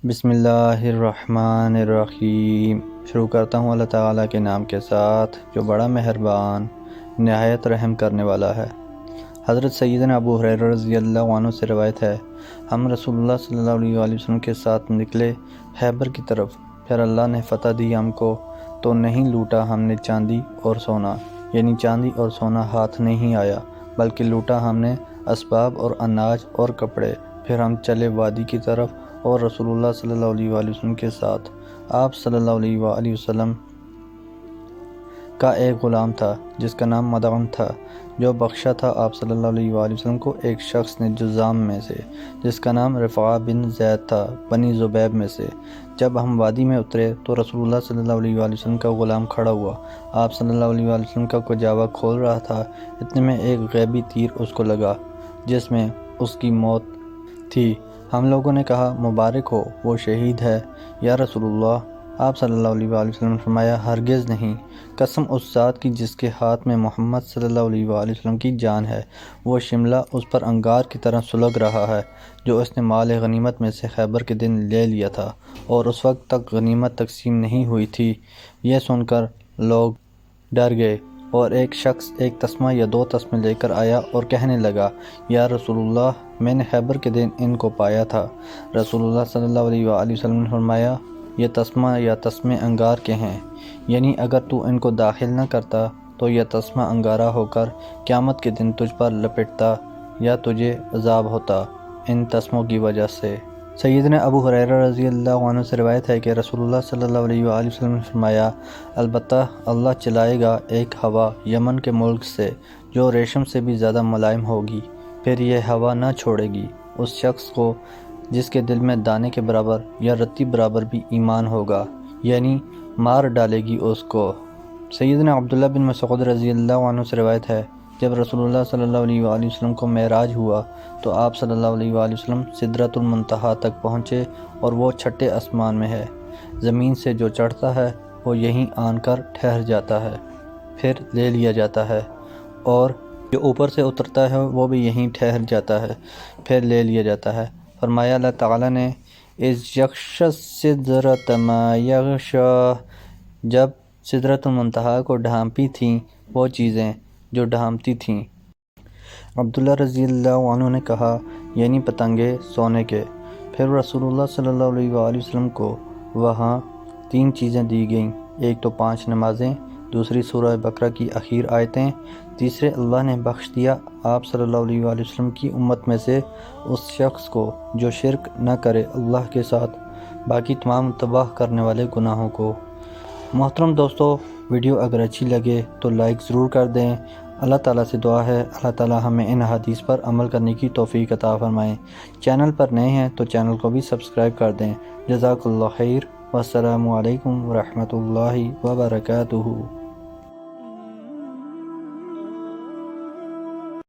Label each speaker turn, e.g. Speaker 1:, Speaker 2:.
Speaker 1: بسم اللہ الرحمن الرحیم۔ شروع کرتا ہوں اللہ تعالیٰ کے نام کے ساتھ جو بڑا مہربان نہایت رحم کرنے والا ہے۔ حضرت سیدنا ابو ہریرہ رضی اللہ عنہ سے روایت ہے، ہم رسول اللہ صلی اللہ علیہ وآلہ وسلم کے ساتھ نکلے خیبر کی طرف، پھر اللہ نے فتح دی ہم کو تو نہیں لوٹا ہم نے چاندی اور سونا، یعنی چاندی اور سونا ہاتھ نہیں آیا، بلکہ لوٹا ہم نے اسباب اور اناج اور کپڑے۔ پھر ہم چلے وادی کی طرف اور رسول اللہ صلی اللہ علیہ وآلہ وسلم کے ساتھ آپ صلی اللہ علیہ وآلہ وسلم کا ایک غلام تھا جس کا نام مدعم تھا، جو بخشا تھا آپ صلی اللہ علیہ وآلہ وسلم کو ایک شخص نے جذام میں سے، جس کا نام رفعہ بن زید تھا، بنی زبیب میں سے۔ جب ہم وادی میں اترے تو رسول اللہ صلی اللہ علیہ وآلہ وسلم کا غلام کھڑا ہوا، آپ صلی اللہ علیہ وآلہ وسلم کا کجاوا کھول رہا تھا، اتنے میں ایک غیبی تیر اس کو لگا جس میں اس کی موت تھی۔ ہم لوگوں نے کہا مبارک ہو، وہ شہید ہے یا رسول اللہ۔ آپ صلی اللہ علیہ وآلہ وسلم نے فرمایا ہرگز نہیں، قسم اس ذات کی جس کے ہاتھ میں محمد صلی اللہ علیہ وآلہ وسلم کی جان ہے، وہ شملہ اس پر انگار کی طرح سلگ رہا ہے جو اس نے مال غنیمت میں سے خیبر کے دن لے لیا تھا اور اس وقت تک غنیمت تقسیم نہیں ہوئی تھی۔ یہ سن کر لوگ ڈر گئے اور ایک شخص ایک تسمہ یا دو تسمے لے کر آیا اور کہنے لگا یا رسول اللہ، میں نے خیبر کے دن ان کو پایا تھا۔ رسول اللہ صلی اللہ علیہ وآلہ وسلم نے فرمایا یہ تسمہ یا تسمے انگار کے ہیں، یعنی اگر تو ان کو داخل نہ کرتا تو یہ تسمہ انگارہ ہو کر قیامت کے دن تجھ پر لپٹتا یا تجھے عذاب ہوتا ان تسموں کی وجہ سے۔ سیدنا ابو ہریرہ رضی اللہ عنہ سے روایت ہے کہ رسول اللہ صلی اللہ علیہ وآلہ وسلم نے فرمایا البتہ اللہ چلائے گا ایک ہوا یمن کے ملک سے جو ریشم سے بھی زیادہ ملائم ہوگی، پھر یہ ہوا نہ چھوڑے گی اس شخص کو جس کے دل میں دانے کے برابر یا رتی برابر بھی ایمان ہوگا، یعنی مار ڈالے گی اس کو۔ سیدنا عبداللہ بن مسعود رضی اللہ عنہ سے روایت ہے جب رسول اللہ صلی اللہ علیہ وآلہ وسلم کو معراج ہوا تو آپ صلی اللہ علیہ وآلہ وسلم سدرۃ المنتہا تک پہنچے اور وہ چھٹے آسمان میں ہے۔ زمین سے جو چڑھتا ہے وہ یہیں آن کر ٹھہر جاتا ہے، پھر لے لیا جاتا ہے، اور جو اوپر سے اترتا ہے وہ بھی یہیں ٹھہر جاتا ہے، پھر لے لیا جاتا ہے۔ فرمایا اللہ تعالیٰ نے اذ یغشی السدرۃ ما یغشی، جب سدرۃ المنتہا کو ڈھانپی تھیں وہ چیزیں جو ڈھانپتی تھیں۔ عبداللہ رضی اللہ عنہ نے کہا یعنی پتنگے سونے کے۔ پھر رسول اللہ صلی اللہ علیہ وآلہ وسلم کو وہاں تین چیزیں دی گئیں، ایک تو 5 نمازیں، دوسری سورہ بقرہ کی آخر آیتیں، تیسرے اللہ نے بخش دیا آپ صلی اللہ علیہ وآلہ وسلم کی امت میں سے اس شخص کو جو شرک نہ کرے اللہ کے ساتھ باقی تمام تباہ کرنے والے گناہوں کو۔ محترم دوستو، ویڈیو اگر اچھی لگے تو لائک ضرور کر دیں۔ اللہ تعالیٰ سے دعا ہے اللہ تعالیٰ ہمیں ان حدیث پر عمل کرنے کی توفیق عطا فرمائیں۔ چینل پر نئے ہیں تو چینل کو بھی سبسکرائب کر دیں۔ جزاک اللہ خیر، والسلام علیکم ورحمۃ اللہ وبرکاتہ۔